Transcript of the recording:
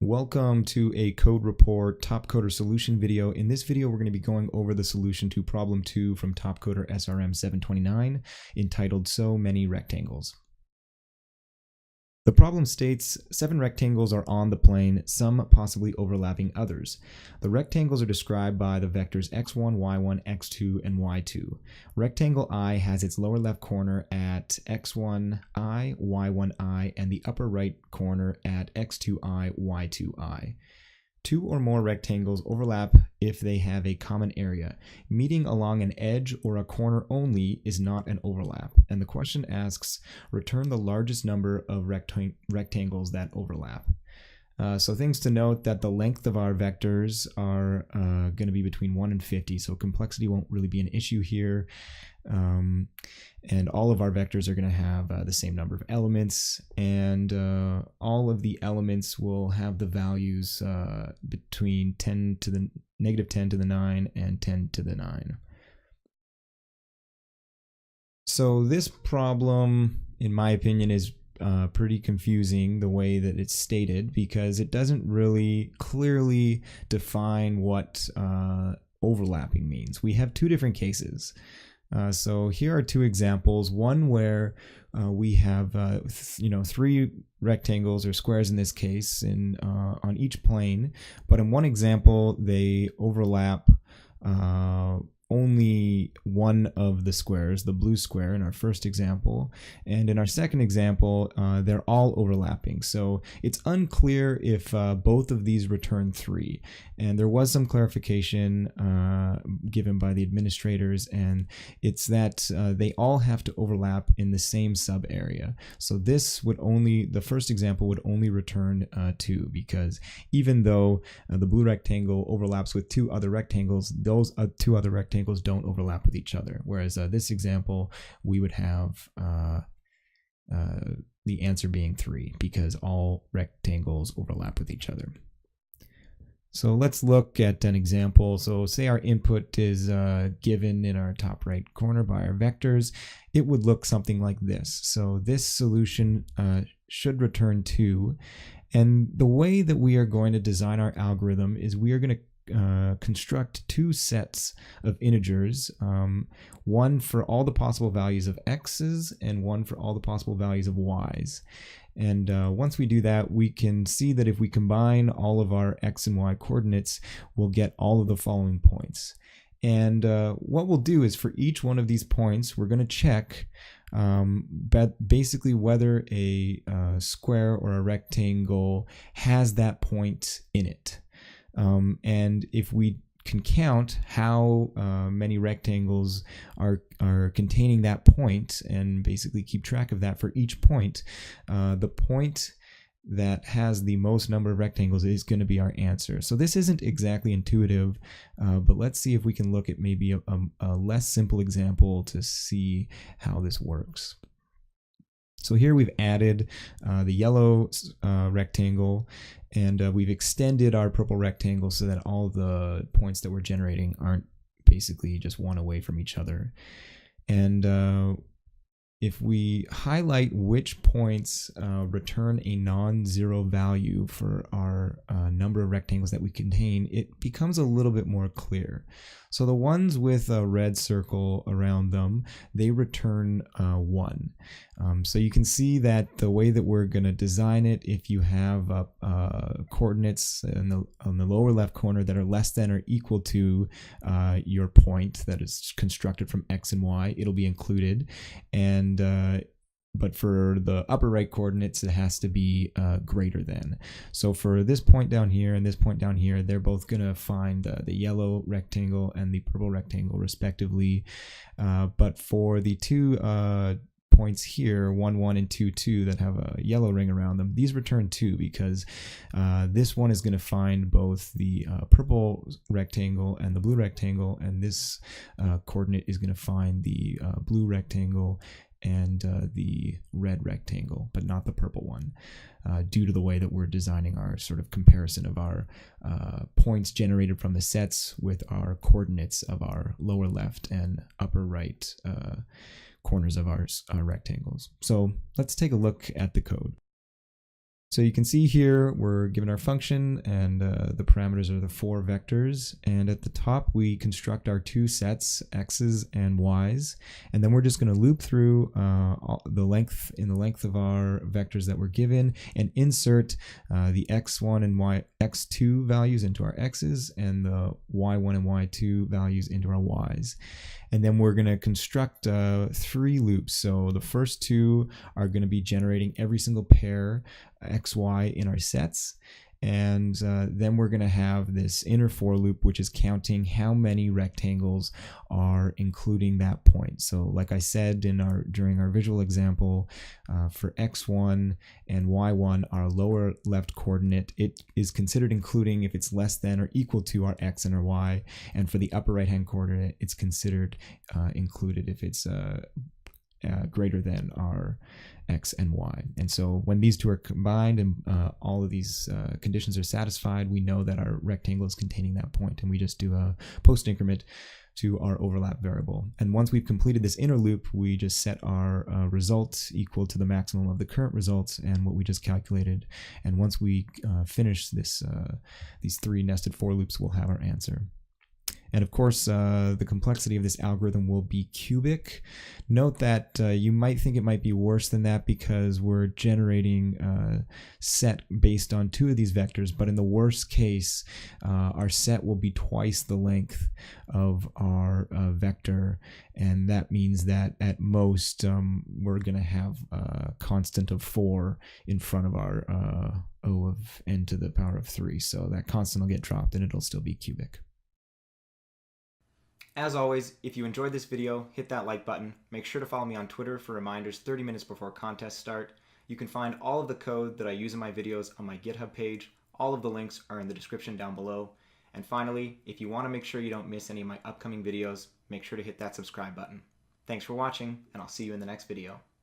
Welcome to a code report topcoder solution video. In this video, we're going to be going over the solution to problem 2 from topcoder SRM 729 entitled So Many Rectangles. The problem states 7 rectangles are on the plane, some possibly overlapping others. The rectangles are described by the vectors x1, y1, x2, and y2. Rectangle I has its lower left corner at x1i, y1i, and the upper right corner at x2i, y2i. 2 or more rectangles overlap if they have a common area. Meeting along an edge or a corner only is not an overlap. And the question asks, return the largest number of rectangles that overlap. So things to note that the length of our vectors are going to be between 1 and 50, so complexity won't really be an issue here. And all of our vectors are going to have the same number of elements, and all of the elements will have the values between 10 to the negative 10 to the 9 and 10 to the 9. So this problem, in my opinion, is pretty confusing the way that it's stated, because it doesn't really clearly define what overlapping means. We have two different cases. So here are two examples. One where we have 3 rectangles or squares in this case on each plane, but in one example they overlap only one of the squares, the blue square in our first example, and in our second example they're all overlapping. So it's unclear if both of these return 3, and there was some clarification given by the administrators, and it's that they all have to overlap in the same sub area. So this would only, the first example would only return 2, because even though the blue rectangle overlaps with 2 other rectangles, those 2 other rectangles don't overlap with each other, whereas this example we would have the answer being 3, because all rectangles overlap with each other. So let's look at an example. So say our input is given in our top right corner by our vectors. It would look something like this. So this solution should return 2, and the way that we are going to design our algorithm is we are going to construct 2 sets of integers, one for all the possible values of x's and one for all the possible values of y's. And once we do that, we can see that if we combine all of our x and y coordinates, we'll get all of the following points. And what we'll do is for each one of these points, we're going to check basically whether a square or a rectangle has that point in it. And if we can count how many rectangles are containing that point, and basically keep track of that for each point, the point that has the most number of rectangles is going to be our answer. So this isn't exactly intuitive, but let's see if we can look at maybe a less simple example to see how this works. So here we've added the yellow rectangle, and we've extended our purple rectangle so that all the points that we're generating aren't basically just one away from each other. And if we highlight which points return a non-zero value for our number of rectangles that we contain, it becomes a little bit more clear. So the ones with a red circle around them, they return 1. So you can see that the way that we're going to design it, if you have coordinates on the lower left corner that are less than or equal to your point that is constructed from x and y, it'll be included. And but for the upper right coordinates, it has to be greater than. So for this point down here and this point down here, they're both going to find the yellow rectangle and the purple rectangle respectively. But for the 2 points here, 1, 1, and 2, 2, that have a yellow ring around them, these return 2, because this one is going to find both the purple rectangle and the blue rectangle, and this coordinate is going to find the blue rectangle and the red rectangle, but not the purple one, due to the way that we're designing our sort of comparison of our points generated from the sets with our coordinates of our lower left and upper right corners of our rectangles. So let's take a look at the code. So you can see here we're given our function, and the parameters are the 4 vectors, and at the top we construct our 2 sets, x's and y's, and then we're just going to loop through the length of our vectors that we're given and insert the x1 and x2 values into our x's and the y1 and y2 values into our y's. And then we're going to construct 3 loops. So the first 2 are going to be generating every single pair xy in our sets, and then we're going to have this inner for loop, which is counting how many rectangles are including that point. So like I said during our visual example, for x1 and y1, our lower left coordinate, it is considered including if it's less than or equal to our x and our y, and for the upper right hand coordinate, it's considered included if it's greater than our x and y. And so when these 2 are combined and all of these conditions are satisfied, we know that our rectangle is containing that point, and we just do a post increment to our overlap variable. And once we've completed this inner loop, we just set our result equal to the maximum of the current results and what we just calculated. And once we finish these 3 nested for loops, we'll have our answer. And of course, the complexity of this algorithm will be cubic. Note that you might think it might be worse than that because we're generating a set based on 2 of these vectors, but in the worst case, our set will be twice the length of our vector, and that means that at most we're going to have a constant of 4 in front of our O of n to the power of 3. So that constant will get dropped and it'll still be cubic. As always, if you enjoyed this video, hit that like button. Make sure to follow me on Twitter for reminders 30 minutes before contests start. You can find all of the code that I use in my videos on my GitHub page. All of the links are in the description down below. And finally, if you want to make sure you don't miss any of my upcoming videos, make sure to hit that subscribe button. Thanks for watching, and I'll see you in the next video.